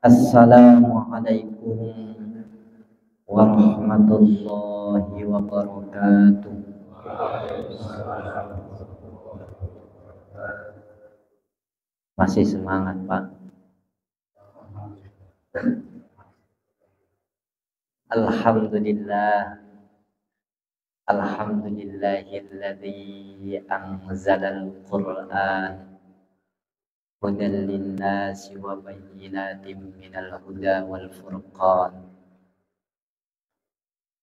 Assalamualaikum warahmatullahi wabarakatuh. Masih semangat, Pak? Alhamdulillah. Alhamdulillahilladzi anzalal Qur'an hudan linnasi wa bayyinatin minal huda wal furqan.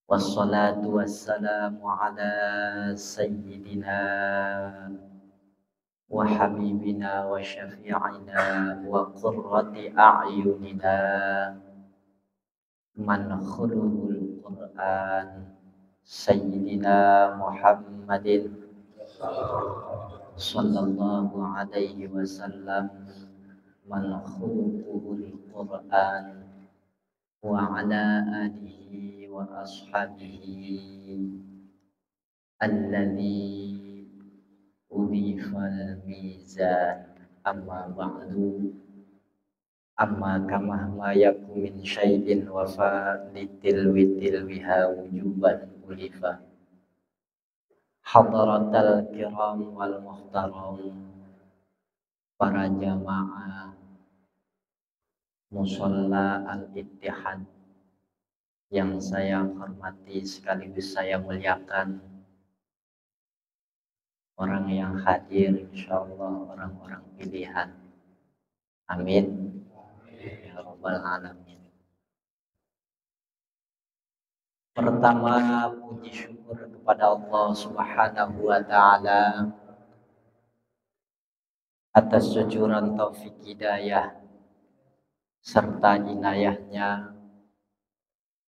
Wassalatu wassalamu ala sayyidina wa habibina wa syafi'ina wa qurrati a'yunina man khuluqul Qur'an sayyidina Muhammadin sallallahu alaihi wasallam man khuluqul Qur'an wa ala alihi wa ashabihi alladhi udhifal mizan amma ba'du amma kama ma yakum min syai'in wa falitil witil biha wujuban ulifa hadaratal kiram wal muhtaram, para jamaah musalla al-ittihad yang saya hormati sekaligus saya muliakan, orang yang hadir insyaallah orang-orang pilihan, amin ya rabbal alamin. Pertama, puji syukur kepada Allah Subhanahu wa taala atas cucuran taufik hidayah serta inayahnya,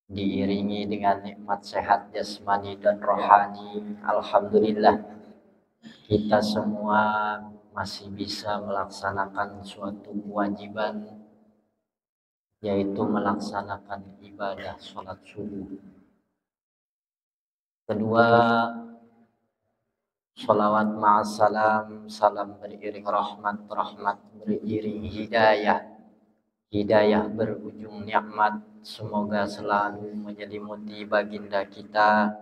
diiringi dengan nikmat sehat jasmani dan rohani. Alhamdulillah, kita semua masih bisa melaksanakan suatu kewajiban, yaitu melaksanakan ibadah sholat subuh. Kedua, sholawat ma'assalam, salam beriring rahmat, rahmat beriring hidayah, hidayah berujung nikmat, semoga selalu menyelimuti baginda kita,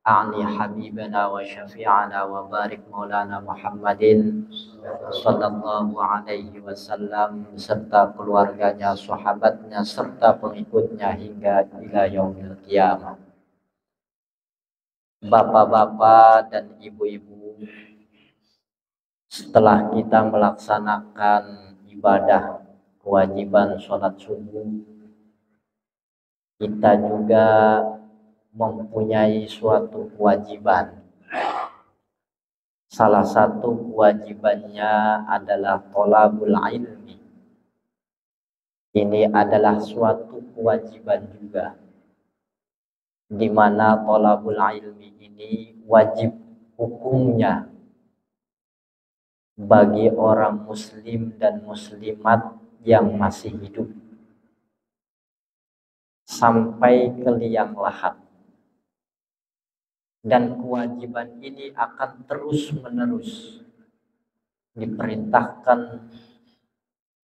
a'ni habibana wa syafi'ana wa barik maulana Muhammadin sallallahu alaihi wasallam, serta keluarganya, sahabatnya, serta pengikutnya hingga ila yaumil qiyamah. Bapak-bapak dan ibu-ibu, setelah kita melaksanakan ibadah kewajiban sholat subuh, kita juga mempunyai suatu kewajiban. Salah satu kewajibannya adalah thalabul ilmi. Ini adalah suatu kewajiban juga, di mana thalabul ilmi ini wajib hukumnya bagi orang muslim dan muslimat yang masih hidup sampai ke liang lahat. Dan kewajiban ini akan terus-menerus diperintahkan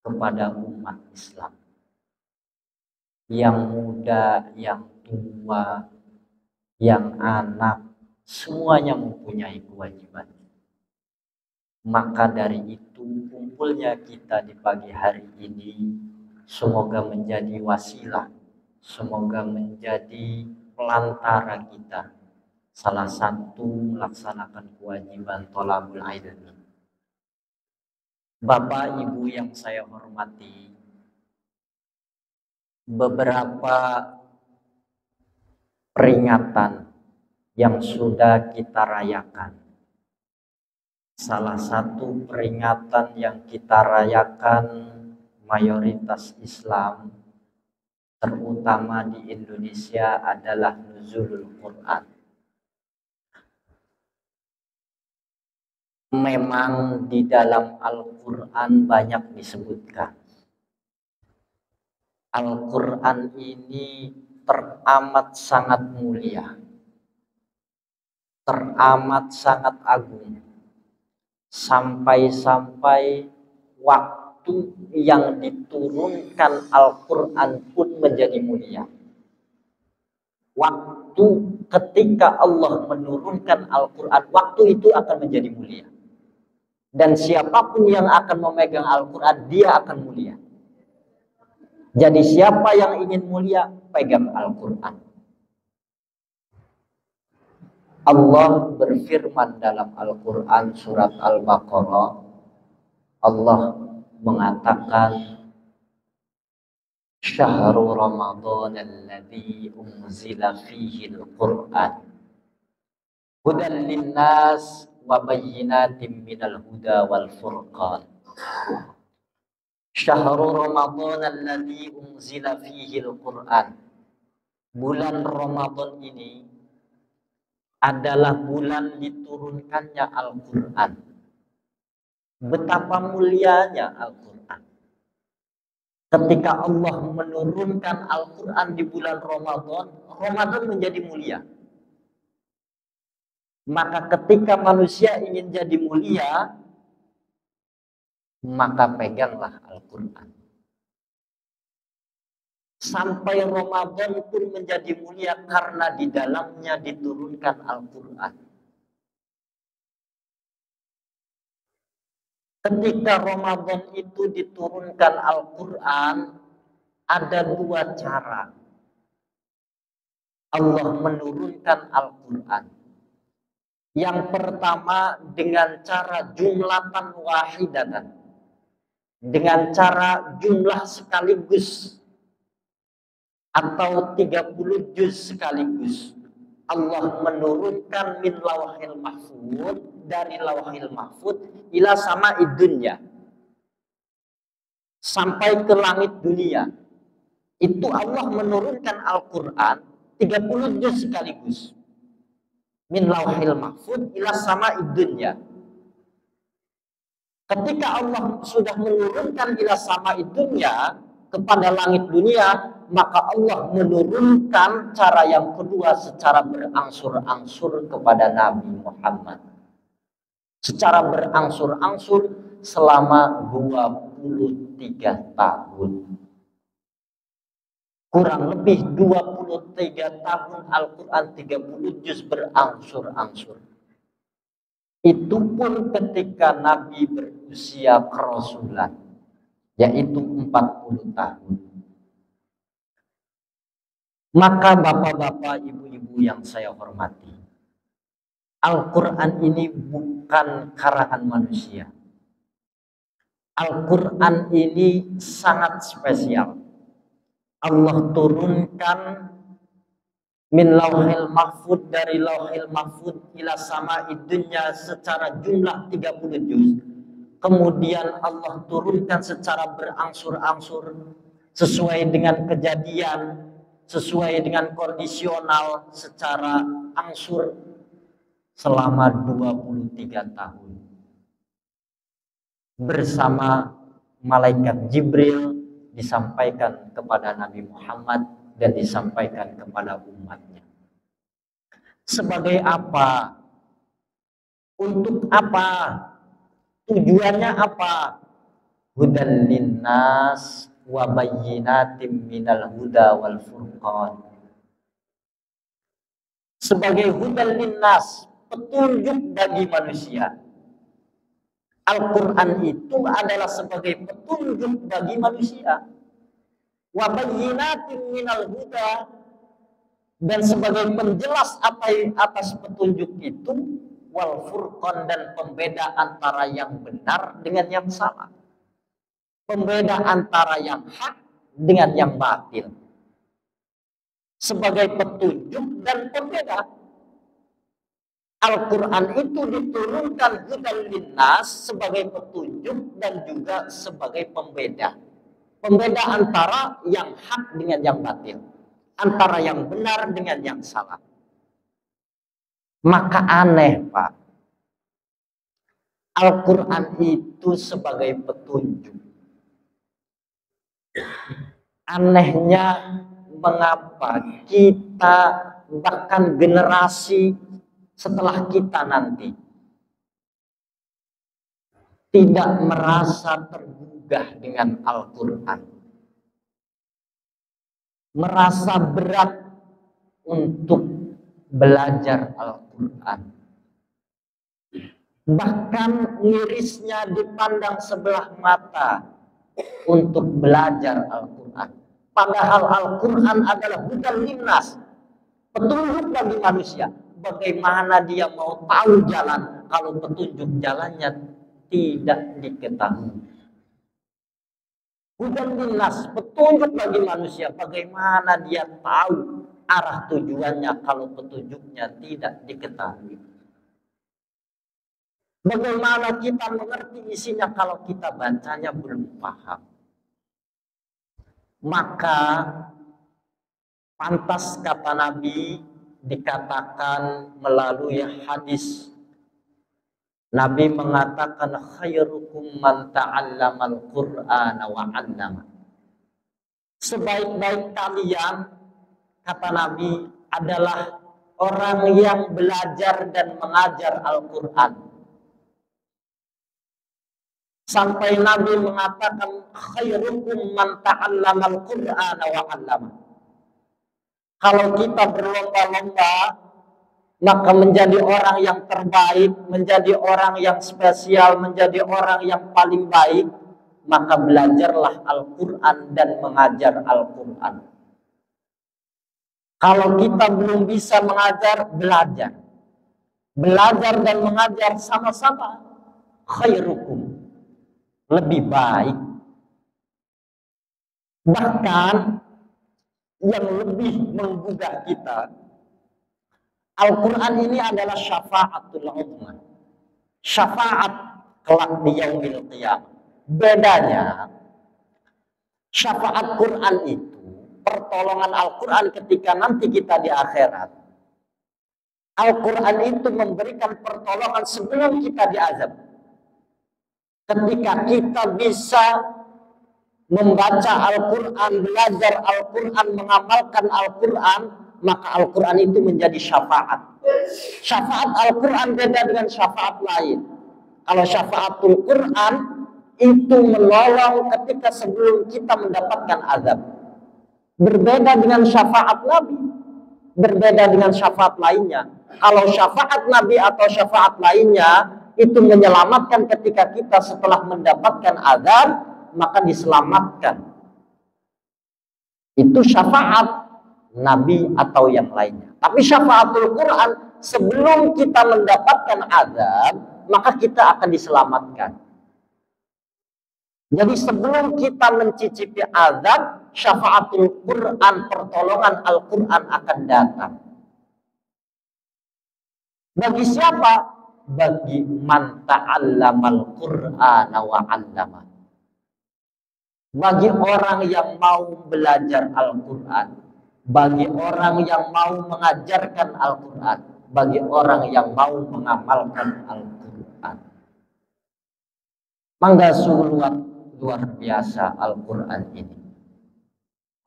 kepada umat Islam, yang muda, yang tua, yang anak, semuanya mempunyai kewajiban. Maka dari itu, kumpulnya kita di pagi hari ini semoga menjadi wasilah, semoga menjadi pelantara kita, salah satu melaksanakan kewajiban thalabul ilmi. Bapak Ibu yang saya hormati, beberapa peringatan yang sudah kita rayakan. Salah satu peringatan yang kita rayakan mayoritas Islam, terutama di Indonesia, adalah nuzulul Quran. Memang di dalam Al-Quran banyak disebutkan. Al-Quran ini teramat sangat mulia, teramat sangat agung, sampai-sampai waktu waktu yang diturunkan Al-Quran pun menjadi mulia. Waktu ketika Allah menurunkan Al-Quran, waktu itu akan menjadi mulia. Dan siapapun yang akan memegang Al-Quran, dia akan mulia. Jadi siapa yang ingin mulia, pegang Al-Quran. Allah berfirman dalam Al-Quran surat Al-Baqarah. Allah mengatakan, Syahrul Ramadan alladzi unzila fihi al-Qur'an hudan linnas wa bayyinatin minal huda wal furqan. Syahrul Ramadan alladzi unzila fihi al-Qur'an. Bulan Ramadan ini adalah bulan diturunkannya Al-Qur'an. Betapa mulianya Al-Qur'an. Ketika Allah menurunkan Al-Quran di bulan Ramadan, Ramadan menjadi mulia. Maka ketika manusia ingin jadi mulia, maka peganglah Al-Quran. Sampai Ramadan pun menjadi mulia karena di dalamnya diturunkan Al-Quran. Ketika Ramadan itu diturunkan Al-Quran, ada dua cara Allah menurunkan Al-Quran. Yang pertama dengan cara jumlatan wahidatan, dengan cara jumlah sekaligus atau 30 juz sekaligus. Allah menurunkan min lauhil mahfud, dari lauhil mahfud ila sama idunya, sampai ke langit dunia. Itu Allah menurunkan Al-Quran 30 juz sekaligus. Min lauhil mahfud ila sama idunya. Ketika Allah sudah menurunkan ila sama idunya kepada langit dunia, maka Allah menurunkan cara yang kedua secara berangsur-angsur kepada Nabi Muhammad. Secara berangsur-angsur selama 23 tahun. Kurang lebih 23 tahun Al-Quran 30 juz berangsur-angsur. Itu pun ketika Nabi berusia kerasulan, yaitu 40 tahun. Maka bapak-bapak, ibu-ibu yang saya hormati, Al-Quran ini bukan karangan manusia. Al-Quran ini sangat spesial. Allah turunkan min lauhil mahfud, dari lauhil mahfud ila sama idunya secara jumlah 30 juz. Kemudian Allah turunkan secara berangsur-angsur sesuai dengan kejadian, sesuai dengan kondisional, secara angsur selama 23 tahun. Bersama malaikat Jibril disampaikan kepada Nabi Muhammad dan disampaikan kepada umatnya. Sebagai apa? Untuk apa? Tujuannya apa? Hudan linnas wa bayyinatin minal huda wal furqan. Sebagai hudan linnas, petunjuk bagi manusia. Al-Quran itu adalah sebagai petunjuk bagi manusia. Wa bayyinatin minal huda, dan sebagai penjelas atas petunjuk itu, wal furqan, dan pembeda antara yang benar dengan yang salah. Pembeda antara yang hak dengan yang batil. Sebagai petunjuk dan pembeda. Al-Quran itu diturunkan hudan linnas sebagai petunjuk dan juga sebagai pembeda. Pembeda antara yang hak dengan yang batil. Antara yang benar dengan yang salah. Maka aneh, Pak. Al-Quran itu sebagai petunjuk. Anehnya mengapa kita, bahkan generasi setelah kita nanti, tidak merasa tergugah menggugah dengan Al-Quran, merasa berat untuk belajar Al-Quran, bahkan mirisnya dipandang sebelah mata untuk belajar Al-Quran. Padahal Al-Quran adalah hudan linnas, petunjuk bagi manusia. Bagaimana dia mau tahu jalan kalau petunjuk jalannya tidak diketahui? Hudan linnas, petunjuk bagi manusia. Bagaimana dia tahu arah tujuannya kalau petunjuknya tidak diketahui? Bagaimana kita mengerti isinya kalau kita bacanya belum paham? Maka pantas kata Nabi dikatakan melalui hadis, Nabi mengatakan khairukum man ta'allamal Qur'ana wa 'allama. Sebaik-baik kalian, kata Nabi, adalah orang yang belajar dan mengajar Al-Qur'an. Sampai Nabi mengatakan khairukum man ta'allamal Qur'ana wa 'allama. Kalau kita berlomba-lomba, maka menjadi orang yang terbaik, menjadi orang yang spesial, menjadi orang yang paling baik, maka belajarlah Al-Quran dan mengajar Al-Quran. Kalau kita belum bisa mengajar, belajar. Belajar dan mengajar sama-sama khairukum, lebih baik. Bahkan yang lebih menggugah kita, Al-Quran ini adalah syafa'atul ummah, syafaat kelak di yaumil qiyamah. Bedanya, syafaat Quran itu, pertolongan Al-Quran ketika nanti kita di akhirat. Al-Quran itu memberikan pertolongan sebelum kita diazab. Ketika kita bisa membaca Al-Quran, belajar Al-Quran, mengamalkan Al-Quran, maka Al-Quran itu menjadi syafaat. Syafaat Al-Quran beda dengan syafaat lain. Kalau syafaatul Quran itu menolong ketika sebelum kita mendapatkan azab. Berbeda dengan syafaat Nabi, berbeda dengan syafaat lainnya. Kalau syafaat Nabi atau syafaat lainnya itu menyelamatkan ketika kita setelah mendapatkan azab, maka diselamatkan. Itu syafaat Nabi atau yang lainnya. Tapi syafaatul Quran, sebelum kita mendapatkan azab, maka kita akan diselamatkan. Jadi sebelum kita mencicipi azab, syafaatul Quran, pertolongan Al-Quran akan datang. Bagi siapa? Bagi man ta'allamal Qur'ana wa 'allama. Bagi orang yang mau belajar Al-Quran, bagi orang yang mau mengajarkan Al-Quran, bagi orang yang mau mengamalkan Al-Quran. Mangga sungguh luar biasa Al-Quran ini.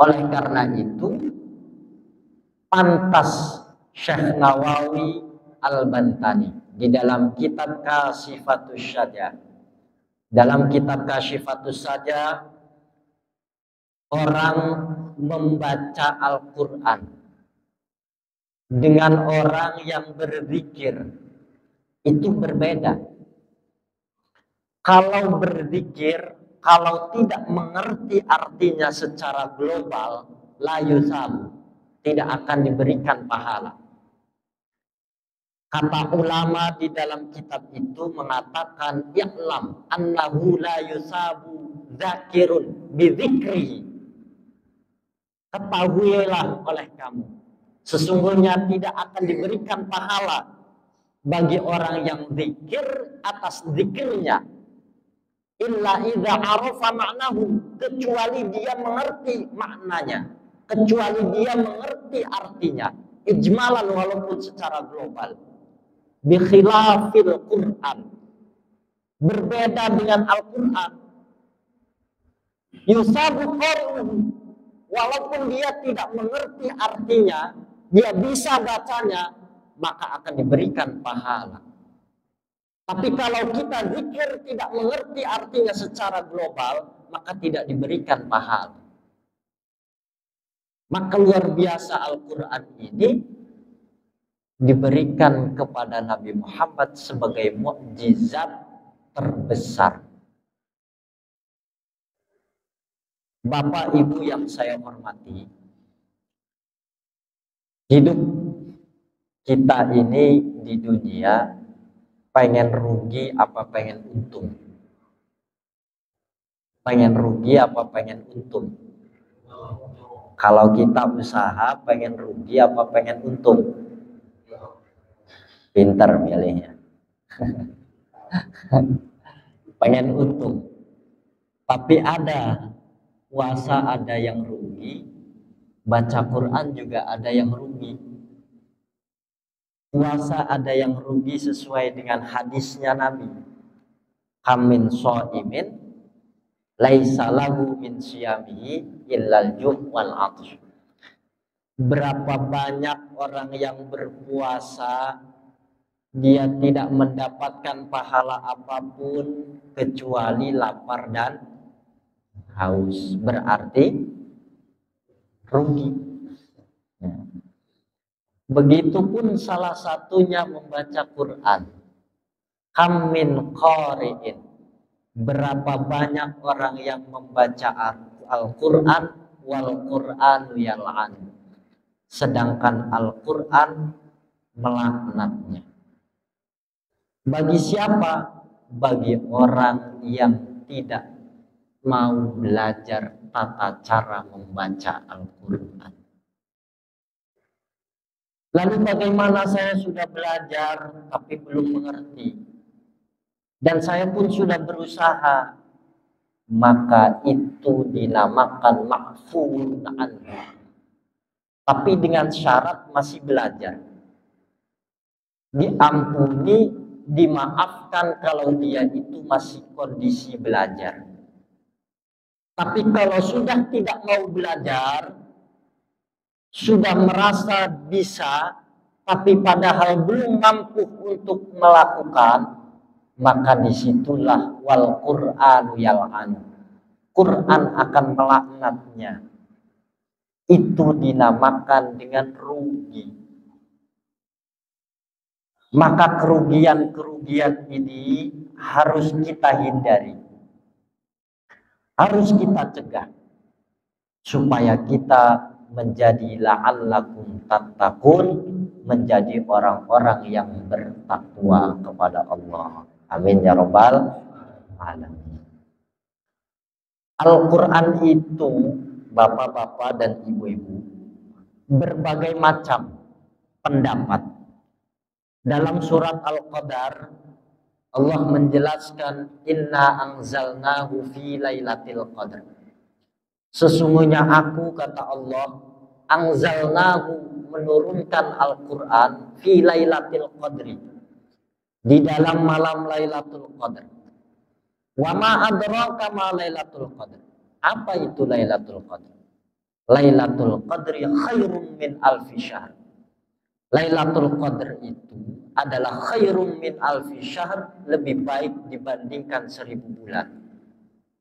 Oleh karena itu, pantas Syekh Nawawi Al-Bantani di dalam kitab Kasyifatus Syajah, dalam kitab Kasyifatus Syajah, orang membaca Al-Quran dengan orang yang berzikir itu berbeda. Kalau berzikir, kalau tidak mengerti artinya secara global, la yusab, tidak akan diberikan pahala. Kata ulama di dalam kitab itu mengatakan, ya'lam annahu la yusabu zakirun bidzikrihi. Ketahuilah oleh kamu, sesungguhnya tidak akan diberikan pahala bagi orang yang zikir atas zikirnya, illa idza arafa ma'nahu, kecuali dia mengerti maknanya, kecuali dia mengerti artinya, ijmalan walaupun secara global. Bi khilafil Quran, berbeda dengan Al-Quran. Yusabu qari'uhu, walaupun dia tidak mengerti artinya, dia bisa bacanya, maka akan diberikan pahala. Tapi kalau kita zikir tidak mengerti artinya secara global, maka tidak diberikan pahala. Maka luar biasa Al-Quran ini diberikan kepada Nabi Muhammad sebagai mukjizat terbesar. Bapak Ibu yang saya hormati, hidup kita ini di dunia pengen rugi apa pengen untung? Pengen rugi apa pengen untung? Kalau kita usaha pengen rugi apa pengen untung? Pinter milihnya. Pengen untung. Tapi ada puasa ada yang rugi, baca Quran juga ada yang rugi. Puasa ada yang rugi sesuai dengan hadisnya Nabi. Kamin so'imin laisa lahu min siyamihi illal ju' wal 'atsh. Berapa banyak orang yang berpuasa dia tidak mendapatkan pahala apapun kecuali lapar dan haus, berarti rugi. Begitupun salah satunya membaca Quran. Kam min qari'in, berapa banyak orang yang membaca Al-Quran wal Qur'anu yal'an, sedangkan Al-Quran melaknatnya. Bagi siapa? Bagi orang yang tidak mau belajar tata cara membaca Al-Quran. Lalu bagaimana saya sudah belajar tapi belum mengerti? Dan saya pun sudah berusaha, maka itu dinamakan ma'fun anhu. Tapi dengan syarat masih belajar. Diampuni, dimaafkan kalau dia itu masih kondisi belajar. Tapi kalau sudah tidak mau belajar, sudah merasa bisa, tapi padahal belum mampu untuk melakukan, maka disitulah wal Qur'anu yal'an, Quran akan melaknatnya. Itu dinamakan dengan rugi. Maka kerugian-kerugian ini harus kita hindari, harus kita cegah, supaya kita menjadi la'allakum tattaqun, menjadi orang-orang yang bertakwa kepada Allah. Amin ya rabbal alamin. Al-Quran itu, bapak-bapak dan ibu-ibu, berbagai macam pendapat. Dalam surat Al-Qadar, Allah menjelaskan inna anzalnahu fi lailatul qadar. Sesungguhnya aku, kata Allah, anzalnahu, menurunkan Al-Quran fi lailatul qadri, di dalam malam Lailatul Qadar. Wa ma adraka ma Lailatul Qadar. Apa itu Lailatul Qadar? Lailatul Qadri khairum min alfi syahr. Lailatul Qadar itu adalah khairum min alfi syahr, lebih baik dibandingkan 1000 bulan.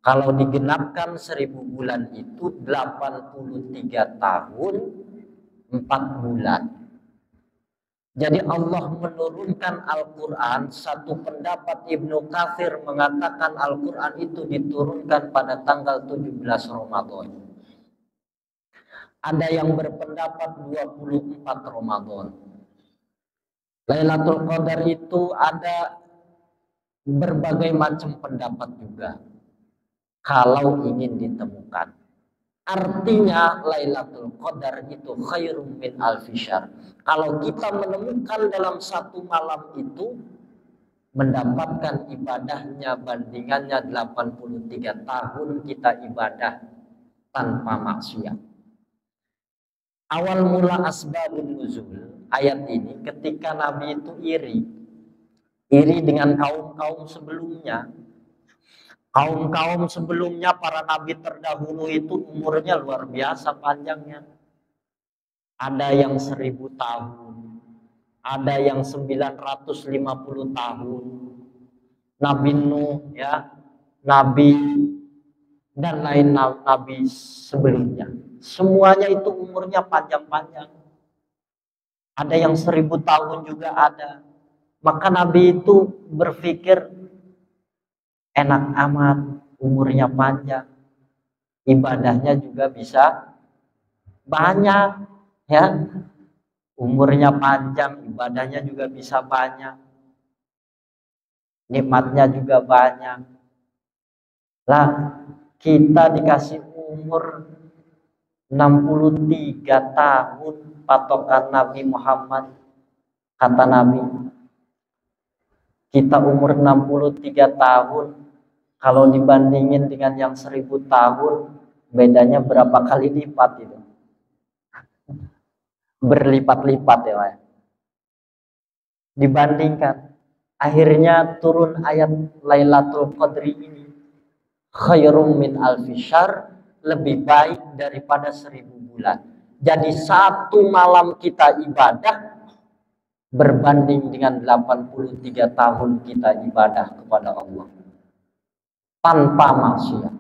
Kalau digenapkan 1000 bulan itu 83 tahun 4 bulan. Jadi Allah menurunkan Al-Quran. Satu pendapat Ibnu Katsir mengatakan Al-Quran itu diturunkan pada tanggal 17 Ramadan. Ada yang berpendapat 24 Ramadan. Lailatul Qadar itu ada berbagai macam pendapat juga kalau ingin ditemukan. Artinya Lailatul Qadar itu khairum min alfi syahr. Kalau kita menemukan dalam satu malam itu, mendapatkan ibadahnya bandingannya 83 tahun kita ibadah tanpa maksiat. Awal mula asbabun nuzul ayat ini ketika Nabi itu iri dengan kaum-kaum sebelumnya. Kaum-kaum sebelumnya, para nabi terdahulu itu umurnya luar biasa panjangnya. Ada yang 1000 tahun, ada yang 950 tahun, Nabi Nuh, ya, Nabi dan lain nabi sebelumnya. Semuanya itu umurnya panjang-panjang. Ada yang 1000 tahun juga ada. Maka Nabi itu berpikir enak amat, umurnya panjang, ibadahnya juga bisa banyak, ya. Umurnya panjang, ibadahnya juga bisa banyak, nikmatnya juga banyak. Lah, kita dikasih umur 63 tahun patokan Nabi Muhammad. Kata Nabi, kita umur 63 tahun, kalau dibandingin dengan yang 1000 tahun, bedanya berapa kali lipat itu? Berlipat-lipat ya, Pak. Dibandingkan, akhirnya turun ayat Lailatul Qadri ini, khairum min alfi syahr, lebih baik daripada 1000 bulan. Jadi satu malam kita ibadah berbanding dengan 83 tahun kita ibadah kepada Allah tanpa maksiat,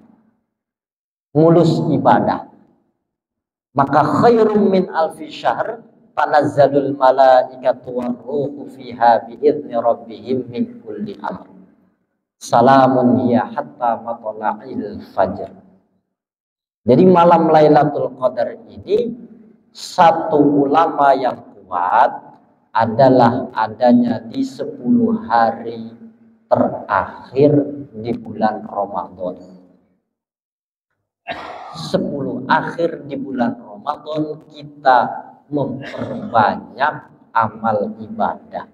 mulus ibadah. Maka khairum min alfi syahr tanazzalul malaikatu warruhu fiha biizni rabbihim min kulli amr. Salamun hiya hatta matla'il fajr. Jadi malam Lailatul Qadar ini, satu ulama yang kuat adalah adanya di 10 hari terakhir di bulan Ramadan. 10 akhir di bulan Ramadan kita memperbanyak amal ibadah.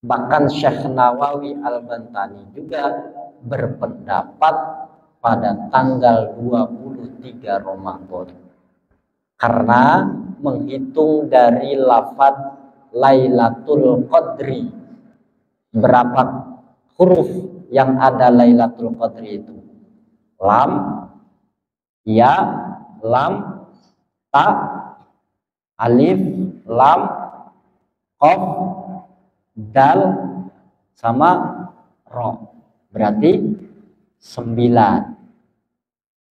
Bahkan Syekh Nawawi Al-Bantani juga berpendapat pada tanggal 23 Ramadan. Karena menghitung dari lafaz Lailatul Qadri, berapa huruf yang ada Lailatul Qadri itu? Lam, ya, lam, ta, alif, lam, qaf, dal, sama ro. Berarti 9.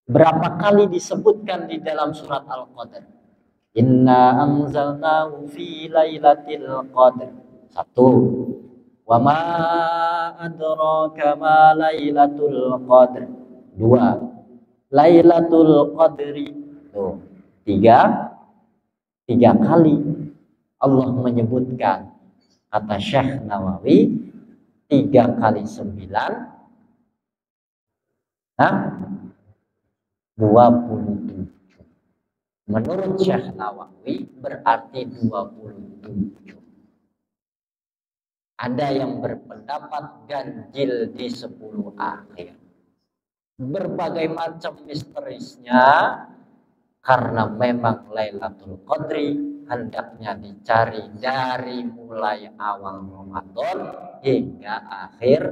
Berapa kali disebutkan di dalam surat Al-Qadr? Inna anzalnahu fi lailatul qadr. 1. Wa ma adraka ma lailatul qadr. 2. Lailatul Qadri. 3 kali Allah menyebutkan, kata Syekh Nawawi, 3 kali 9, 27. Menurut Syekh Nawawi berarti 27. Ada yang berpendapat ganjil di 10 akhir. Berbagai macam misterisnya, karena memang Lailatul Qadri hendaknya dicari dari mulai awal Ramadan hingga akhir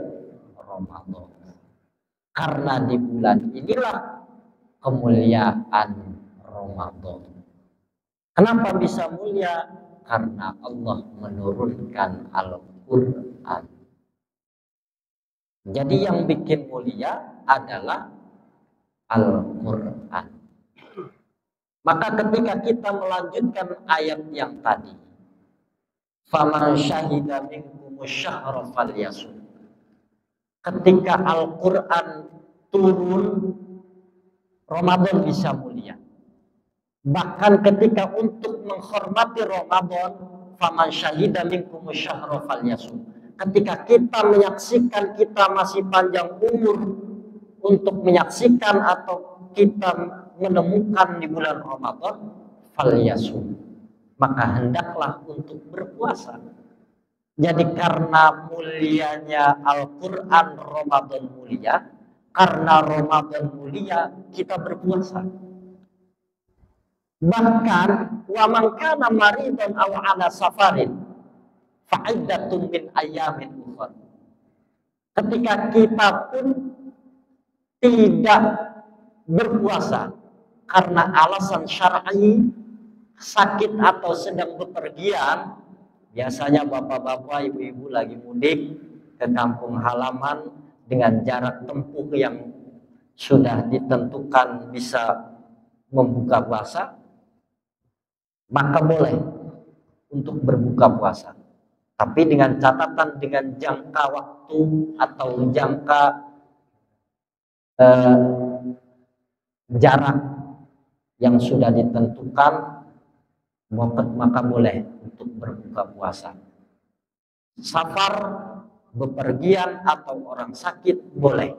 Ramadan. Karena di bulan inilah kemuliaan Ramadan. Kenapa bisa mulia? Karena Allah menurunkan Al-Quran. Jadi yang bikin mulia adalah Al-Quran. Maka ketika kita melanjutkan ayat yang tadi, faman syahida minkumus syahra falyasum. Ketika Al-Quran turun, Ramadan bisa mulia. Bahkan ketika untuk menghormati Ramadan, faman syahida minkumus syahra falyasum. Ketika kita menyaksikan kita masih panjang umur untuk menyaksikan atau kita menemukan di bulan Ramadan, falyasum, maka hendaklah untuk berpuasa. Jadi karena mulianya Al-Quran, Ramadan mulia. Karena Ramadan mulia, kita berpuasa. Bahkan wa man kana maridan aw ala safarin fa'iddatun min ayyamin ukhra. Ketika kita pun tidak berpuasa karena alasan syar'i, sakit atau sedang bepergian, biasanya bapak-bapak, ibu-ibu lagi mudik, ke kampung halaman dengan jarak tempuh yang sudah ditentukan bisa membuka puasa, maka boleh untuk berbuka puasa. Tapi dengan catatan dengan jangka waktu atau jangka jarak yang sudah ditentukan, maka boleh untuk berbuka puasa. Safar, bepergian atau orang sakit boleh.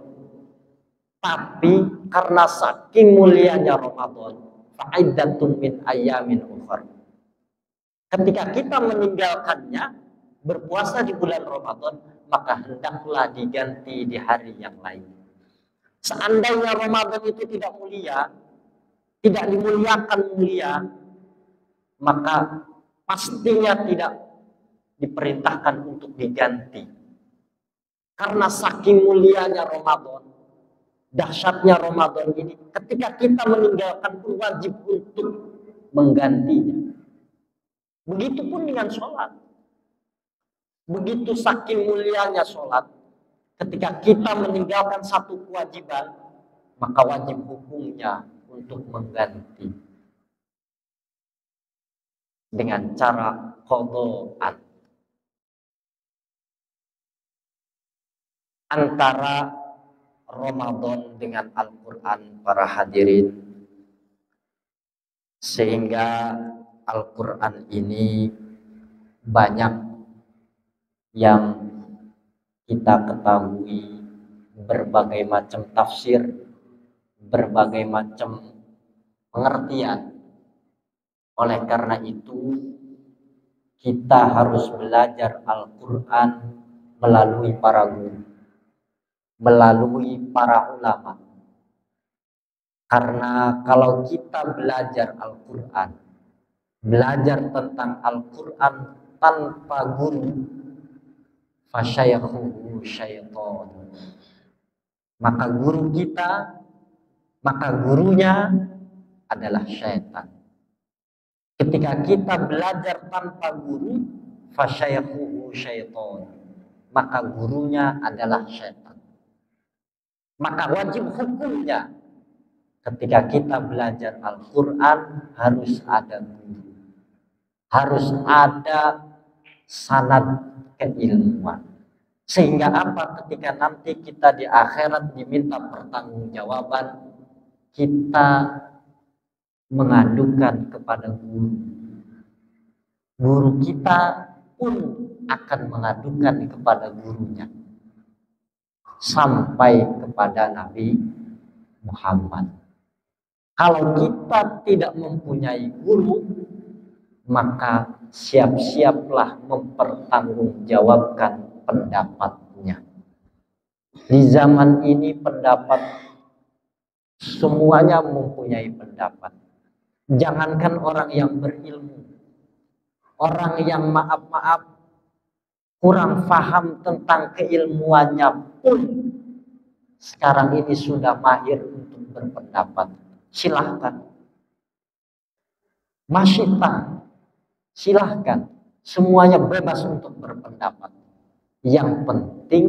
Tapi karena saking mulianya Ramadan, fa'iddatun min ayyamin ukhra. Ketika kita meninggalkannya, berpuasa di bulan Ramadan, maka hendaklah diganti di hari yang lain. Seandainya Ramadan itu tidak mulia, tidak dimuliakan mulia, maka pastinya tidak diperintahkan untuk diganti. Karena saking mulianya Ramadan, dahsyatnya Ramadan ini, ketika kita meninggalkan pun wajib untuk menggantinya. Begitupun dengan sholat. Begitu saking mulianya sholat, ketika kita meninggalkan satu kewajiban, maka wajib hukumnya untuk mengganti dengan cara qadhaan. Antara Ramadan dengan Al-Quran, para hadirin, sehingga Al-Quran ini banyak yang kita ketahui, berbagai macam tafsir, berbagai macam pengertian. Oleh karena itu, kita harus belajar Al-Quran melalui para guru, melalui para ulama. Karena kalau kita belajar Al-Quran, belajar tentang Al-Quran tanpa guru, fasyayakhuhu syaitan, maka guru kita, maka gurunya adalah syaitan. Ketika kita belajar tanpa guru, fasyayakhuhu syaitan, maka gurunya adalah syaitan. Maka wajib hukumnya ketika kita belajar Al-Quran harus ada guru, harus ada sanad keilmuan. Sehingga apa? Ketika nanti kita di akhirat diminta pertanggungjawaban, kita mengadukan kepada guru. Guru kita pun akan mengadukan kepada gurunya sampai kepada Nabi Muhammad. Kalau kita tidak mempunyai guru, maka siap-siaplah mempertanggungjawabkan pendapatnya. Di zaman ini pendapat, semuanya mempunyai pendapat. Jangankan orang yang berilmu, orang yang maaf-maaf kurang paham tentang keilmuannya pun sekarang ini sudah mahir untuk berpendapat. Silahkan, masyitah, silahkan, semuanya bebas untuk berpendapat. Yang penting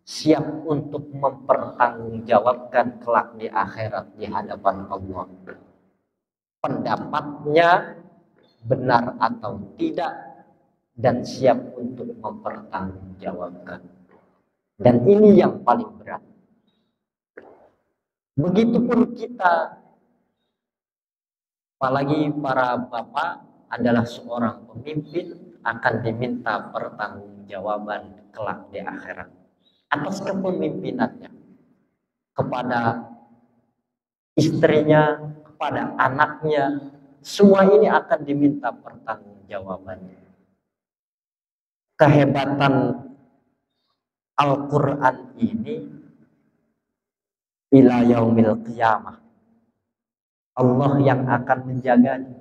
siap untuk mempertanggungjawabkan kelak di akhirat di hadapan Allah. Pendapatnya benar atau tidak, dan siap untuk mempertanggungjawabkan. Dan ini yang paling berat. Begitupun kita, apalagi para bapak adalah seorang pemimpin, akan diminta pertanggungjawaban kelak di akhirat atas kepemimpinannya kepada istrinya, kepada anaknya. Semua ini akan diminta pertanggungjawabannya. Kehebatan Al-Quran ini ila yaumil qiyamah, Allah yang akan menjaganya.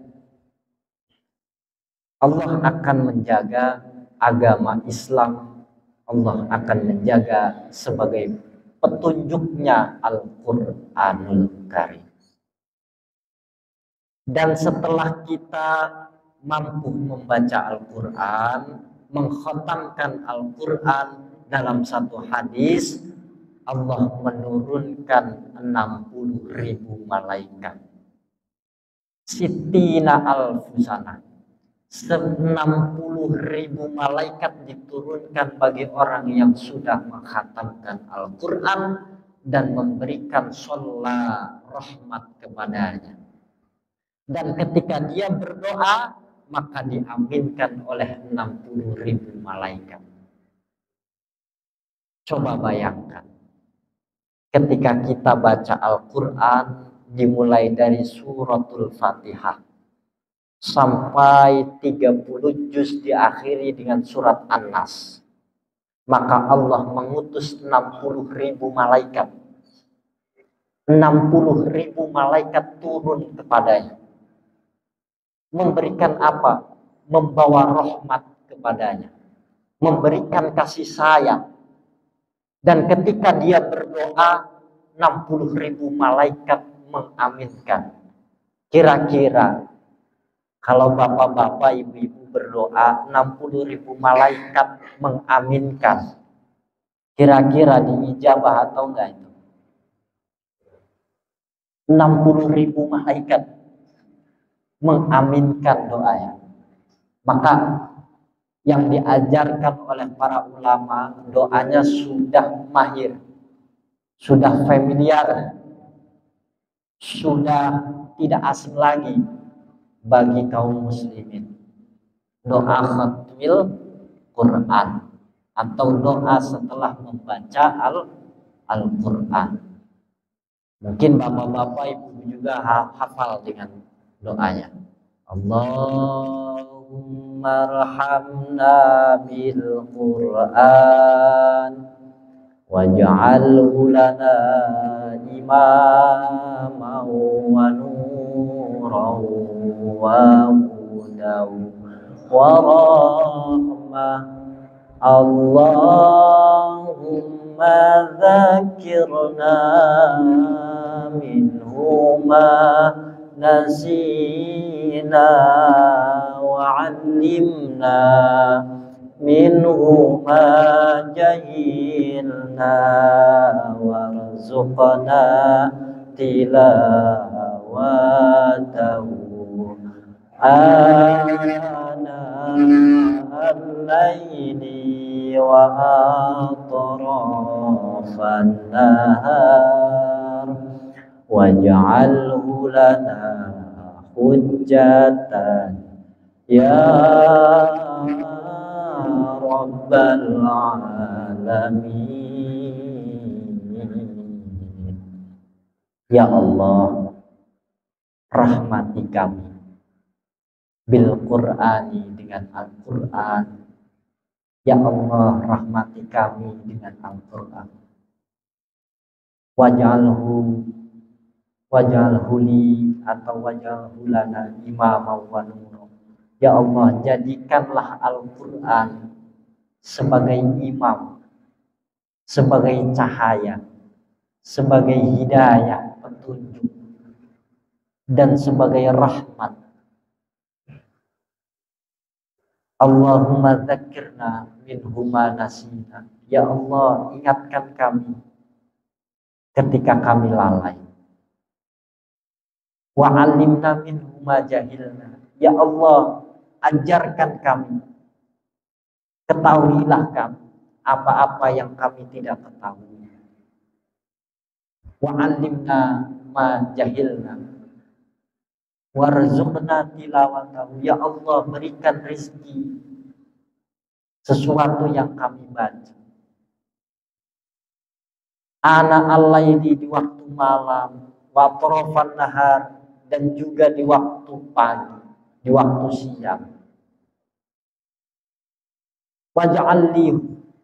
Allah akan menjaga agama Islam. Allah akan menjaga sebagai petunjuknya Al-Quranul Karim. Dan setelah kita mampu membaca Al-Quran, mengkhatamkan Al-Quran, dalam satu hadis Allah menurunkan 60.000 malaikat. Sitina alfusana. 60.000 malaikat diturunkan bagi orang yang sudah menghatamkan Al-Quran dan memberikan sholat rahmat kepadanya. Dan ketika dia berdoa, maka diaminkan oleh 60.000 malaikat. Coba bayangkan, ketika kita baca Al-Quran, dimulai dari suratul Fatihah sampai 30 juz diakhiri dengan surat An-Nas, maka Allah mengutus 60.000 malaikat. 60.000 malaikat turun kepadanya. Memberikan apa? Membawa rahmat kepadanya. Memberikan kasih sayang. Dan ketika dia berdoa, 60.000 malaikat mengaminkan. Kira-kira kalau bapak-bapak, ibu-ibu berdoa, 60.000 malaikat mengaminkan. Kira-kira diijabah atau enggak itu? 60.000 malaikat mengaminkan doanya. Maka yang diajarkan oleh para ulama, doanya sudah mahir, sudah familiar, sudah tidak asing lagi bagi kaum muslimin. Doa khatmil Quran atau doa setelah membaca Al-Quran. Mungkin bapak-bapak, ibu juga hafal dengan doanya. Allahumma arhamna bil Quran waj'alhu lana imaman wa nuran wa hudan wa rahmah. Allahumma dzakirna minhu ma nasina wa 'allimna minhu ma jahilna warzuqna tilawatahu ana al-laili wa atrafan nahar waj'alhu lana hujjatan ya rabbal alamin. Ya Allah, rahmati kami bil Qur'ani, dengan Al-Quran. Ya Allah, rahmati kami dengan Al-Quran. Waj'alhu li atau waj'alhu lana imaman wa nuran. Ya Allah, jadikanlah Al-Quran sebagai imam, sebagai cahaya, sebagai hidayah, petunjuk, dan sebagai rahmat. Allahumma dzakirna minhu ma nasina. Ya Allah, ingatkan kami ketika kami lalai. Wa 'allimna minhu ma jahilna. Ya Allah, ajarkan kami, ketahuilah kami apa-apa yang kami tidak ketahui. Wa 'allimna ma jahilna warzuqna tilawatahu. Ya Allah, berikan rezeki sesuatu yang kami baca. Ana al-laili, di waktu malam, wa atrafan nahar, dan juga di waktu pagi, di waktu siang.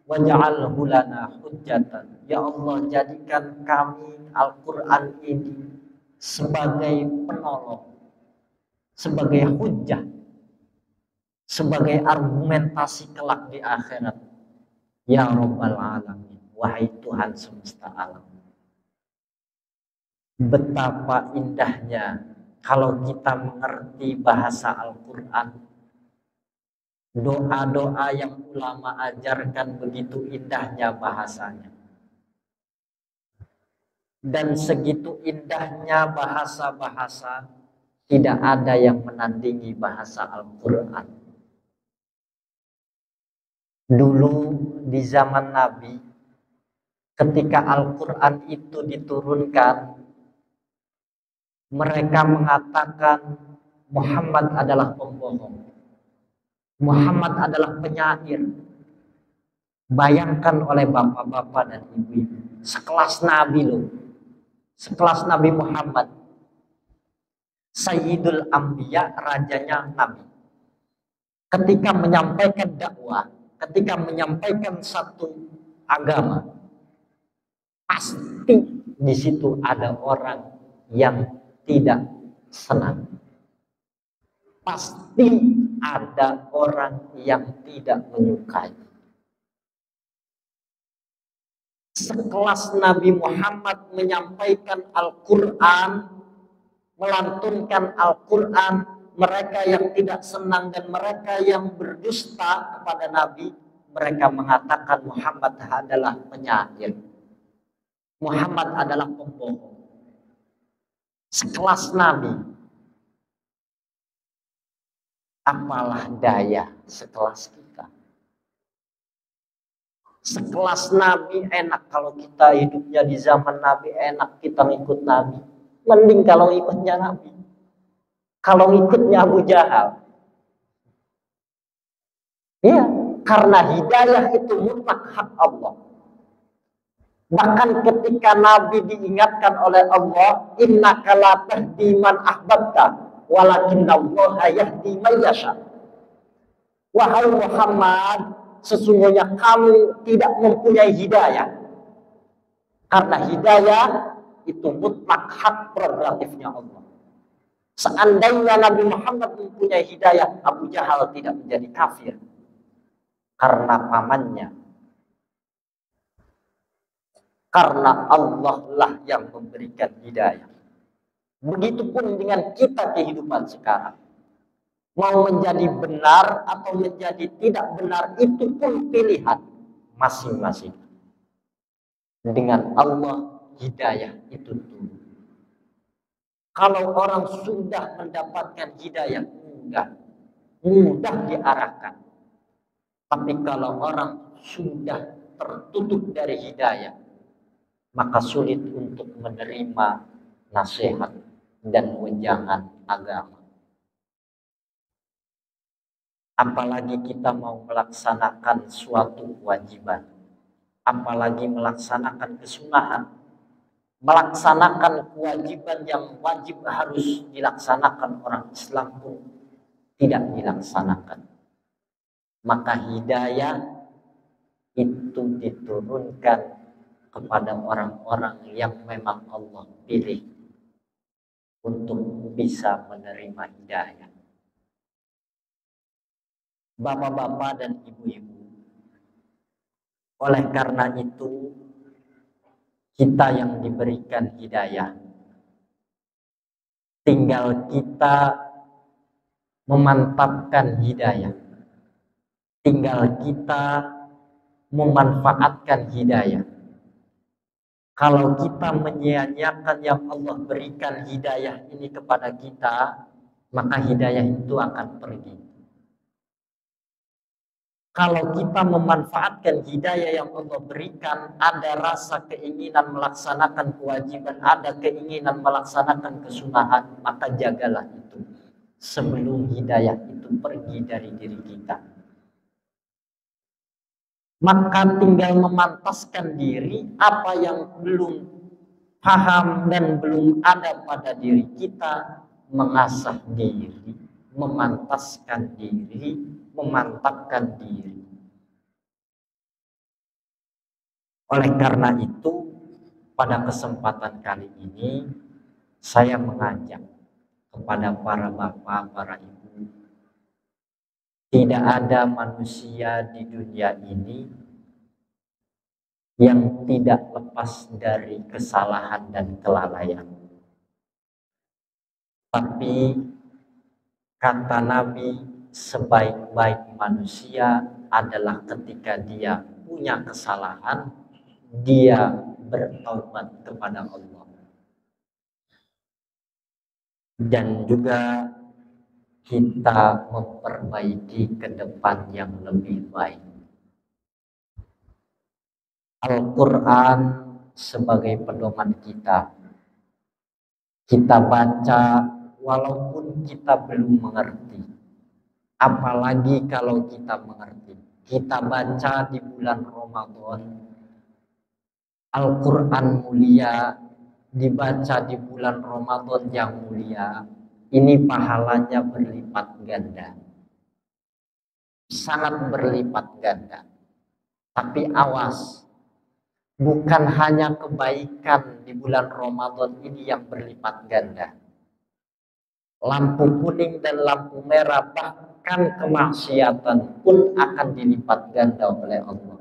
Waj'alhu lana hujjatan. Ya Allah, jadikan kami Al-Quran ini sebagai penolong, sebagai hujjah, sebagai argumentasi kelak di akhirat. Ya Rabbal Alamin, wahai Tuhan semesta alam. Betapa indahnya kalau kita mengerti bahasa Al-Quran doa-doa yang ulama ajarkan begitu indahnya bahasanya. Dan segitu indahnya bahasa-bahasa, tidak ada yang menandingi bahasa Al-Quran. Dulu di zaman Nabi, ketika Al-Quran itu diturunkan, mereka mengatakan Muhammad adalah pembohong. Muhammad adalah penyair. Bayangkan oleh bapak-bapak dan ibu-ibu, sekelas Nabi loh, sekelas Nabi Muhammad, Sayyidul Anbiya, rajanya Nabi. Ketika menyampaikan dakwah, ketika menyampaikan satu agama, pasti di situ ada orang yang tidak senang. Pasti ada orang yang tidak menyukai. Sekelas Nabi Muhammad menyampaikan Al-Quran, melantunkan Al-Quran, mereka yang tidak senang dan mereka yang berdusta kepada Nabi, mereka mengatakan Muhammad adalah penyair. Muhammad adalah pembohong. Sekelas Nabi. Apalah daya sekelas kita. Sekelas Nabi, enak kalau kita hidupnya di zaman Nabi, enak kita ngikut Nabi. Mending kalau ikutnya Nabi. Kalau ikutnya Abu Jahal. Ya, karena hidayah itu mutlak hak Allah. Bahkan ketika Nabi diingatkan oleh Allah, innaka la tahdi man ahbabta, walakinallaha yahdi man yasha. Wahai Muhammad, sesungguhnya kamu tidak mempunyai hidayah. Karena hidayah itu mutlak hak prerogatifnya Allah. Seandainya Nabi Muhammad mempunyai hidayah, Abu Jahal tidak menjadi kafir. Karena pamannya. Karena Allah lah yang memberikan hidayah. Begitupun dengan kita kehidupan sekarang. Mau menjadi benar atau menjadi tidak benar, itu pun pilihan masing-masing. Dengan Allah, hidayah itu turun. Kalau orang sudah mendapatkan hidayah, mudah diarahkan. Tapi kalau orang sudah tertutup dari hidayah, maka sulit untuk menerima nasihat dan wejangan agama. Apalagi kita mau melaksanakan suatu kewajiban, apalagi melaksanakan kesunahan, melaksanakan kewajiban yang wajib harus dilaksanakan orang Islam pun tidak dilaksanakan. Maka hidayah itu diturunkan kepada orang-orang yang memang Allah pilih untuk bisa menerima hidayah. Bapak-bapak dan ibu-ibu, oleh karena itu kita yang diberikan hidayah, tinggal kita memantapkan hidayah, tinggal kita memanfaatkan hidayah. Kalau kita menyia-nyiakan yang Allah berikan hidayah ini kepada kita, maka hidayah itu akan pergi. Kalau kita memanfaatkan hidayah yang Allah berikan, ada rasa keinginan melaksanakan kewajiban, ada keinginan melaksanakan kesunahan, maka jagalah itu sebelum hidayah itu pergi dari diri kita. Maka tinggal memantaskan diri apa yang belum paham dan belum ada pada diri kita, mengasah diri, memantaskan diri, memantapkan diri. Oleh karena itu, pada kesempatan kali ini saya mengajak kepada para bapak, para ibu, tidak ada manusia di dunia ini yang tidak lepas dari kesalahan dan kelalaian. Tapi kata Nabi sebaik-baik manusia adalah ketika dia punya kesalahan, dia bertaubat kepada Allah. Dan juga kita memperbaiki ke depan yang lebih baik. Al-Quran sebagai pedoman kita. Kita baca walaupun kita belum mengerti. Apalagi kalau kita mengerti. Kita baca di bulan Ramadan. Al-Quran mulia dibaca di bulan Ramadan yang mulia. Ini pahalanya berlipat ganda. Sangat berlipat ganda. Tapi awas, bukan hanya kebaikan di bulan Ramadan ini yang berlipat ganda. Lampu kuning dan lampu merah, bahkan kemaksiatan pun akan dilipat ganda oleh Allah.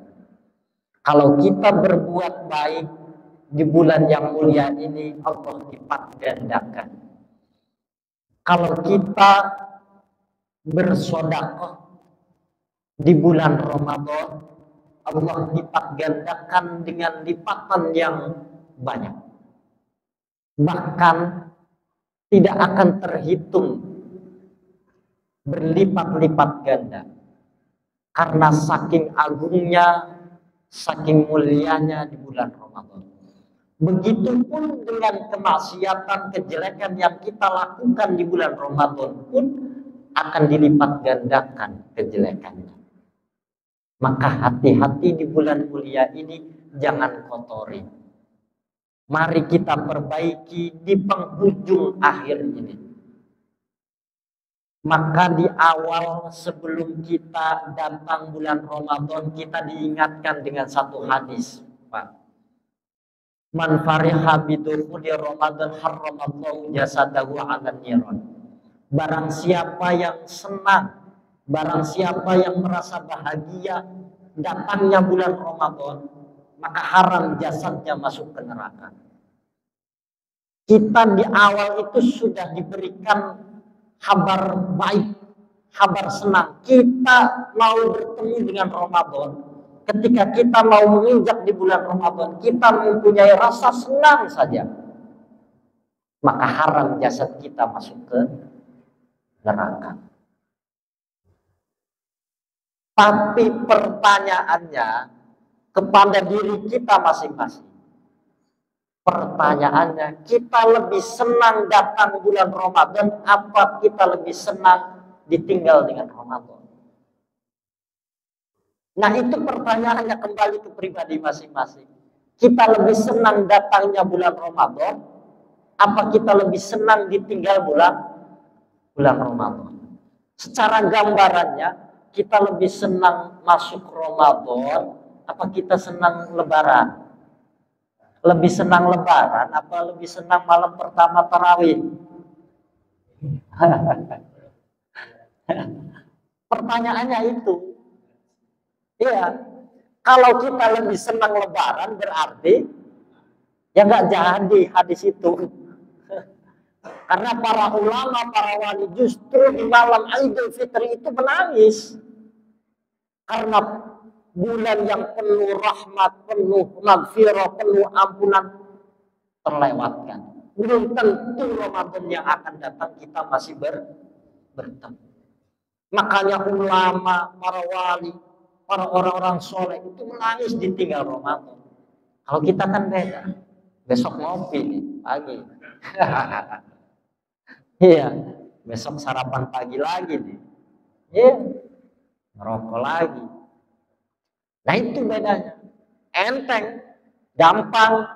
Kalau kita berbuat baik di bulan yang mulia ini, Allah lipat gandakan. Kalau kita bersedekah di bulan Ramadan, Allah lipat gandakan dengan lipatan yang banyak. Bahkan tidak akan terhitung berlipat-lipat ganda. Karena saking agungnya, saking mulianya di bulan Ramadan. Begitupun dengan kemaksiatan, kejelekan yang kita lakukan di bulan Ramadan pun akan dilipat gandakan kejelekannya. Maka hati-hati di bulan mulia ini, jangan kotori. Mari kita perbaiki di penghujung akhir ini. Maka di awal sebelum kita datang bulan Ramadan, kita diingatkan dengan satu hadis, Pak. Man fariha bidukhuli Ramadan harramallahu jasadahu 'alan niran. Barang siapa yang senang, barang siapa yang merasa bahagia datangnya bulan Ramadan, maka haram jasadnya masuk ke neraka. Kita di awal itu sudah diberikan kabar baik, kabar senang. Kita mau bertemu dengan Ramadan. Ketika kita mau menginjak di bulan Ramadan, kita mempunyai rasa senang saja. Maka haram jasad kita masuk ke neraka. Tapi pertanyaannya kepada diri kita masing-masing. Pertanyaannya, kita lebih senang datang bulan Ramadan, apa kita lebih senang ditinggal dengan Ramadan? Nah, itu pertanyaannya kembali ke pribadi masing-masing. Kita lebih senang datangnya bulan Ramadan, apa kita lebih senang ditinggal bulan Ramadan? Secara gambarannya, kita lebih senang masuk Ramadan, apa kita senang Lebaran? Lebih senang Lebaran, apa lebih senang malam pertama tarawih? Pertanyaannya itu. Iya, kalau kita lebih senang Lebaran berarti ya nggak jadi hadis itu. Karena para ulama, para wali justru di malam Idul Fitri itu menangis. Karena bulan yang penuh rahmat, penuh maghfirah, penuh ampunan terlewatkan. Belum tentu Ramadan yang akan datang kita masih bertemu. Makanya ulama, para wali, para orang-orang soleh itu menangis ditinggal Ramadan. Kalau kita kan beda. Besok ngopi nih, pagi. Iya, besok sarapan pagi lagi nih. Iya, ngerokok lagi. Nah itu bedanya. Enteng, gampang.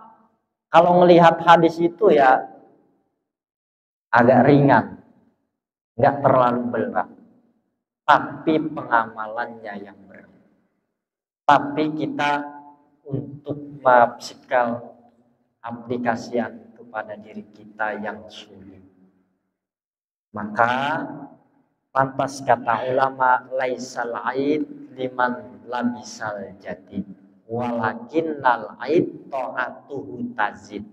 Kalau melihat hadis itu ya agak ringan, nggak terlalu berat. Tapi pengamalannya yang berat. Tapi kita untuk mengaplikasikan aplikasian kepada diri kita yang sulit. Maka pantas kata ulama, laisal aid liman labisal jadid, walakinnal aid ta'atuhu tazid.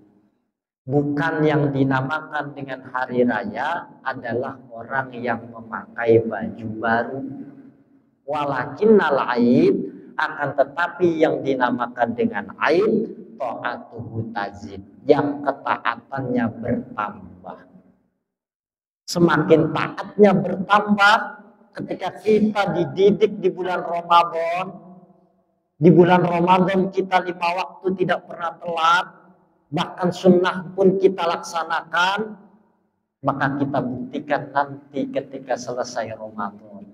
bukan yang dinamakan dengan hari raya adalah orang yang memakai baju baru. Walakinnal aid, akan tetapi yang dinamakan dengan aid ta'atuhu tazid, yang ketaatannya bertambah. Semakin taatnya bertambah ketika kita dididik di bulan Ramadan. Di bulan Ramadan kita 5 waktu tidak pernah telat, bahkan sunnah pun kita laksanakan, maka kita buktikan nanti ketika selesai Ramadan.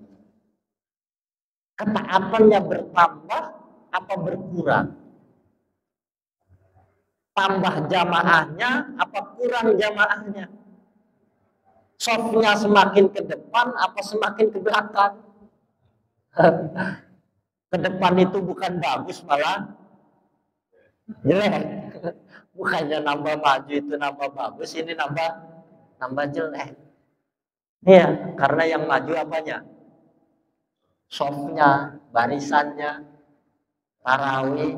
Ketaatannya bertambah apa berkurang? Tambah jamaahnya apa kurang jamaahnya? Softnya semakin ke depan apa semakin ke belakang? Ke depan itu bukan bagus, malah jelek. Bukannya nambah maju itu nambah bagus, ini nambah jelek. Iya, karena yang maju apanya? Softnya, barisannya. Tarawih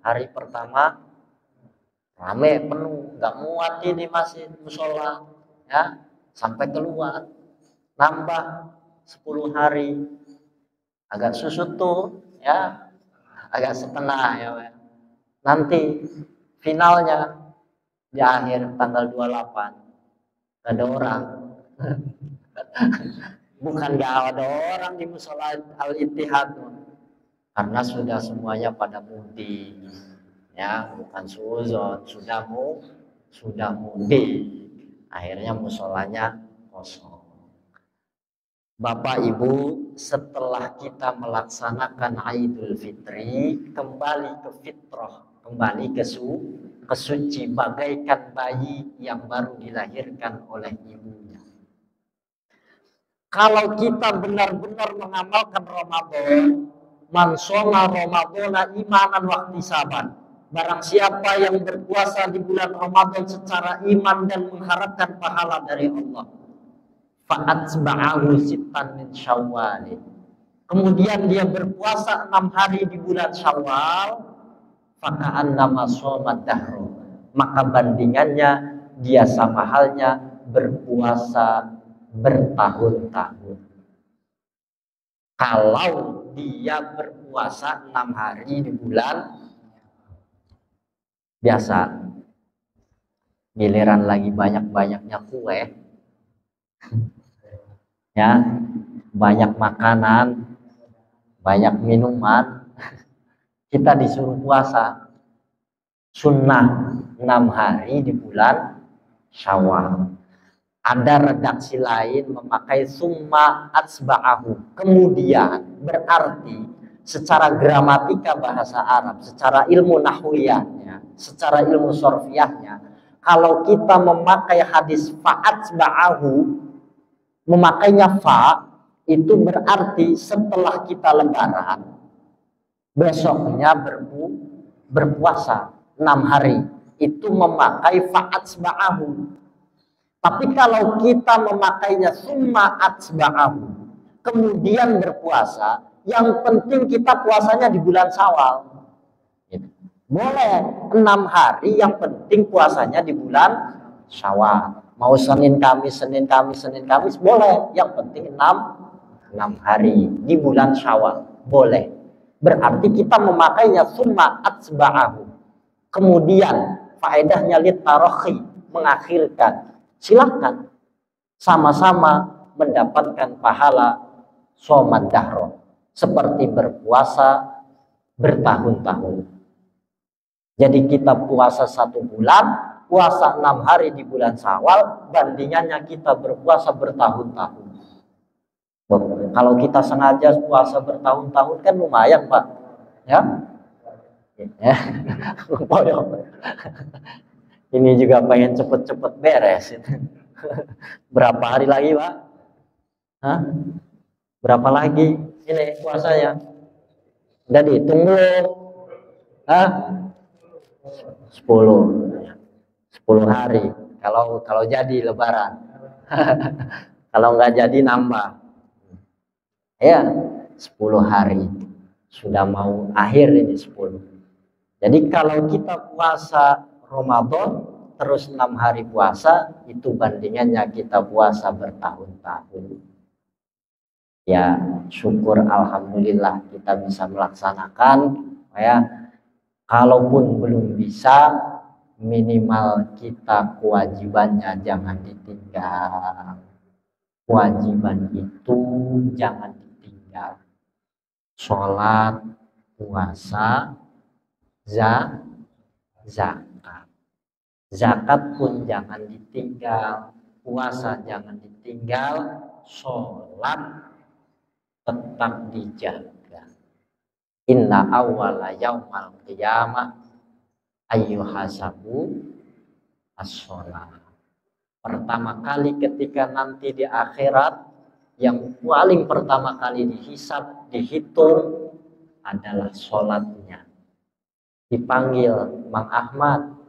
hari pertama rame penuh, nggak muat ini masih musola, ya, sampai keluar. Nambah 10 hari agak susut tuh, ya, agak setengah ya. Nanti finalnya di akhir tanggal 28 gak ada orang. Bukan gak ada orang di musola Al-Ittihad, karena sudah semuanya pada mudik, ya, bukan suzon, sudah mudik. Akhirnya musolanya kosong. Bapak Ibu, setelah kita melaksanakan Idul Fitri, kembali ke fitrah, kembali ke suci, bagaikan bayi yang baru dilahirkan oleh ibunya. Kalau kita benar-benar mengamalkan Ramadan, man shoma Ramadhana imanan wahtisaban, barang siapa yang berpuasa di bulan Ramadan secara iman dan mengharapkan pahala dari Allah, fa'atsba'ahu sittan min Syawal, kemudian dia berpuasa 6 hari di bulan Syawal, faka'annama shomad dahru, maka bandingannya dia sama halnya berpuasa bertahun-tahun. Kalau dia berpuasa 6 hari di bulan biasa, giliran lagi banyak-banyaknya kue, ya, banyak makanan, banyak minuman, kita disuruh puasa sunnah 6 hari di bulan Syawal. Ada redaksi lain memakai summa atsba'ahu, kemudian, berarti secara gramatika bahasa Arab, secara ilmu nahwiyahnya, secara ilmu sorfiyahnya, kalau kita memakai hadis fa'atsba'ahu, memakainya fa, itu berarti setelah kita lebaran, besoknya berpuasa 6 hari, itu memakai fa'atsba'ahu. Tapi kalau kita memakainya summa atsba'ahu, kemudian berpuasa, yang penting kita puasanya di bulan Syawal. Boleh 6 hari, yang penting puasanya di bulan Syawal. Mau Senin Kamis boleh, yang penting 6 hari di bulan Syawal boleh. Berarti kita memakainya summa atsba'ahu. Kemudian faedahnya litarokhi, mengakhirkan. Silakan sama-sama mendapatkan pahala shomad dahro, seperti berpuasa bertahun-tahun. Jadi kita puasa 1 bulan, puasa 6 hari di bulan Syawal, bandingannya kita berpuasa bertahun-tahun. Kalau kita sengaja puasa bertahun-tahun kan lumayan, Pak, ya. Ini juga pengen cepet-cepet beres. Berapa hari lagi, Pak? Hah? Berapa lagi ini puasanya? Udah dihitung belum? Hah? 10 hari. Kalau jadi lebaran. Kalau nggak jadi nambah. Ya, 10 hari. Sudah mau akhir ini 10. Jadi kalau kita puasa Ramadan terus 6 hari puasa, itu bandingannya kita puasa bertahun-tahun. Ya, syukur alhamdulillah kita bisa melaksanakan. Ya, kalaupun belum bisa, minimal kita kewajibannya jangan ditinggal. Kewajiban itu jangan ditinggal. Sholat, puasa, zakat. Zakat pun jangan ditinggal, puasa jangan ditinggal, sholat tetap dijaga. Inna awwala yaumal qiyamah ayyuhasabu as-sholat. Pertama kali ketika nanti di akhirat, yang paling pertama kali dihisab, dihitung adalah sholatnya. Dipanggil Mang Ahmad,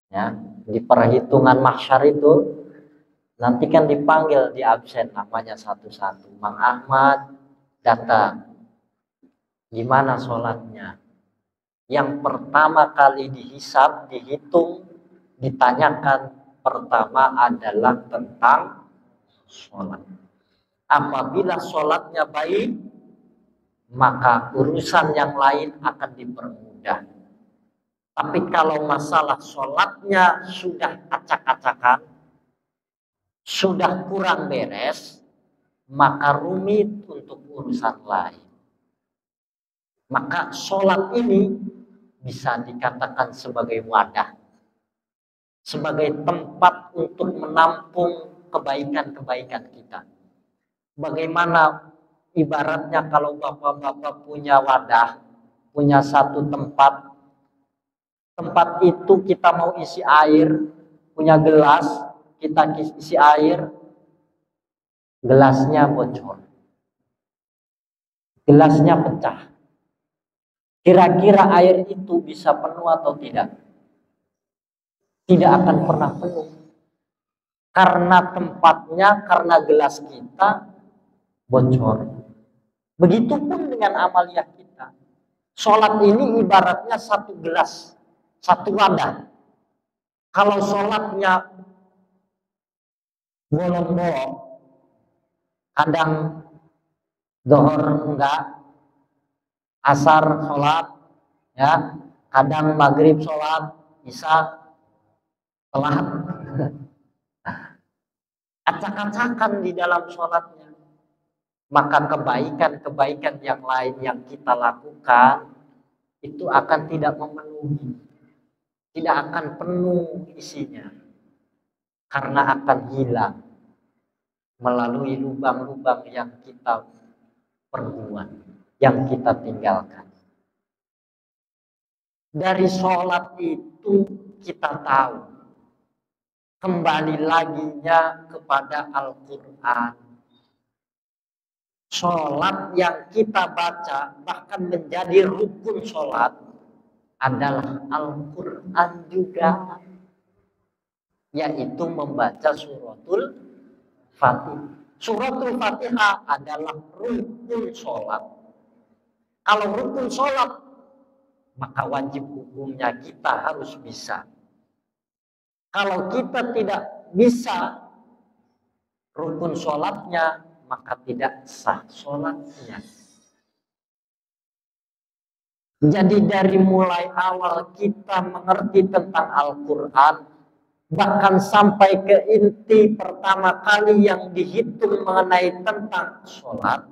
ya, di perhitungan mahsyar itu nanti kan dipanggil, di absen namanya satu-satu. Mang Ahmad datang, gimana sholatnya? Yang pertama kali dihisab, dihitung, ditanyakan pertama adalah tentang sholat. Apabila sholatnya baik, maka urusan yang lain akan dipermudah. Tapi kalau masalah sholatnya sudah acak-acakan, sudah kurang beres, maka rumit untuk urusan lain. Maka sholat ini bisa dikatakan sebagai wadah, sebagai tempat untuk menampung kebaikan-kebaikan kita. Bagaimana ibaratnya kalau bapak-bapak punya wadah, punya satu tempat itu kita mau isi air, punya gelas, kita isi air, gelasnya bocor, gelasnya pecah. Kira-kira air itu bisa penuh atau tidak? Tidak akan pernah penuh. Karena tempatnya, karena gelas kita bocor. Begitupun dengan amaliah kita. Sholat ini ibaratnya satu gelas, satu wadah. Kalau sholatnya bolong-bolong, kadang zuhur enggak, asar sholat, ya, kadang maghrib sholat, isya telat, acak-acakan di dalam sholatnya. Maka kebaikan-kebaikan yang lain yang kita lakukan itu akan tidak memenuhi, tidak akan penuh isinya, karena akan hilang melalui lubang-lubang yang kita perbuat, yang kita tinggalkan. Dari sholat itu kita tahu kembali laginya kepada Al-Quran. Sholat yang kita baca bahkan menjadi rukun sholat adalah Al-Quran juga, yaitu membaca suratul Fatihah. Suratul Fatihah adalah rukun sholat. Kalau rukun sholat, maka wajib hukumnya kita harus bisa. Kalau kita tidak bisa rukun sholatnya, maka tidak sah sholatnya. Jadi dari mulai awal kita mengerti tentang Al-Quran, bahkan sampai ke inti pertama kali yang dihitung mengenai tentang sholat,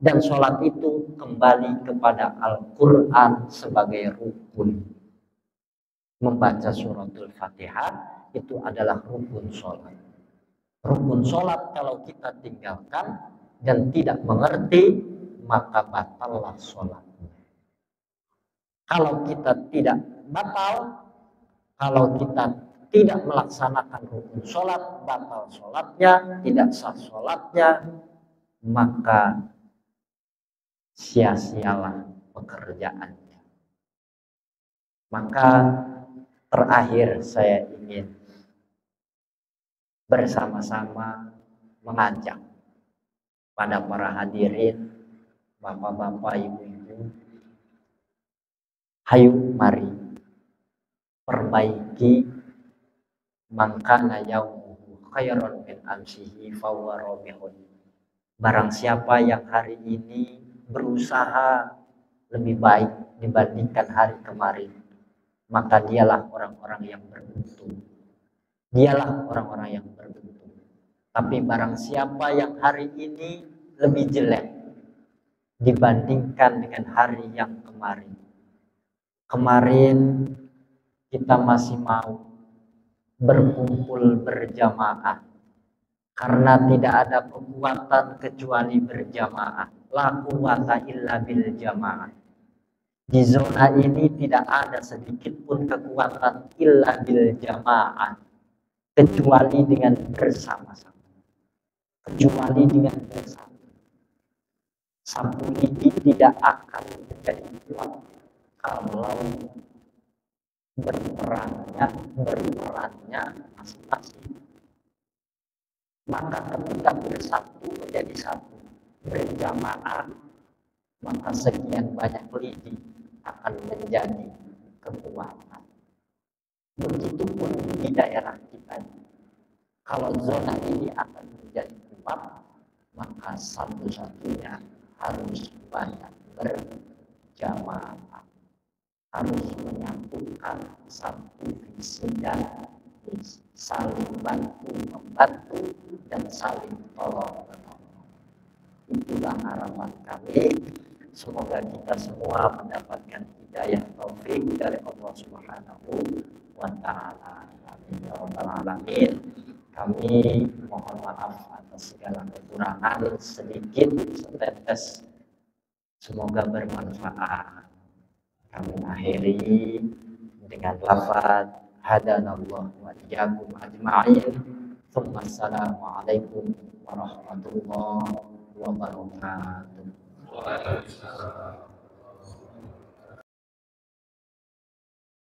dan sholat itu kembali kepada Al-Quran sebagai rukun. Membaca suratul Fatihah itu adalah rukun sholat. Rukun sholat kalau kita tinggalkan dan tidak mengerti, maka batallah sholatnya. Kalau kita tidak batal, kalau kita tidak melaksanakan rukun sholat, batal sholatnya, tidak sah sholatnya, maka sia-sialah pekerjaannya. Maka terakhir saya ingin bersama-sama mengajak pada para hadirin, bapak-bapak, ibu-ibu, hayu mari perbaiki mangkana yaumuhu khairan min amsihi fahuwa rabihun. Barang siapa yang hari ini berusaha lebih baik dibandingkan hari kemarin, maka dialah orang-orang yang beruntung. Dialah orang-orang yang beruntung. Tapi barang siapa yang hari ini lebih jelek dibandingkan dengan hari yang kemarin. Kemarin kita masih mau berkumpul berjamaah karena tidak ada kekuatan kecuali berjamaah. La quwwata illa bil jamaah. Di zona ini tidak ada sedikit pun kekuatan illa bil jamaah, kecuali dengan bersama-sama. Kecuali dengan bersama. Sapu lidi tidak akan menjadi kuat kalau berperannya masing-masing. Maka ketika bersatu menjadi satu, berjamaah, maka sekian banyak lidi akan menjadi kekuatan. Begitupun di daerah kita. Kalau zona ini akan menjadi kuat, maka satu-satunya harus banyak berjamaah, harus menyatukan satu visi dan misi, saling bantu membantu dan saling tolong menolong. Itulah harapan kami. Semoga kita semua mendapatkan hidayah taufik dari Allah Subhanahu wa Ta'ala. Amin ya rabbal alamin. Kami mohon maaf atas segala kekurangan, sedikit setetes, semoga bermanfaat. Kami akhiri dengan lafaz hadanallahu wa iyyakum ajma'in. Assalamualaikum warahmatullahi wabarakatuh.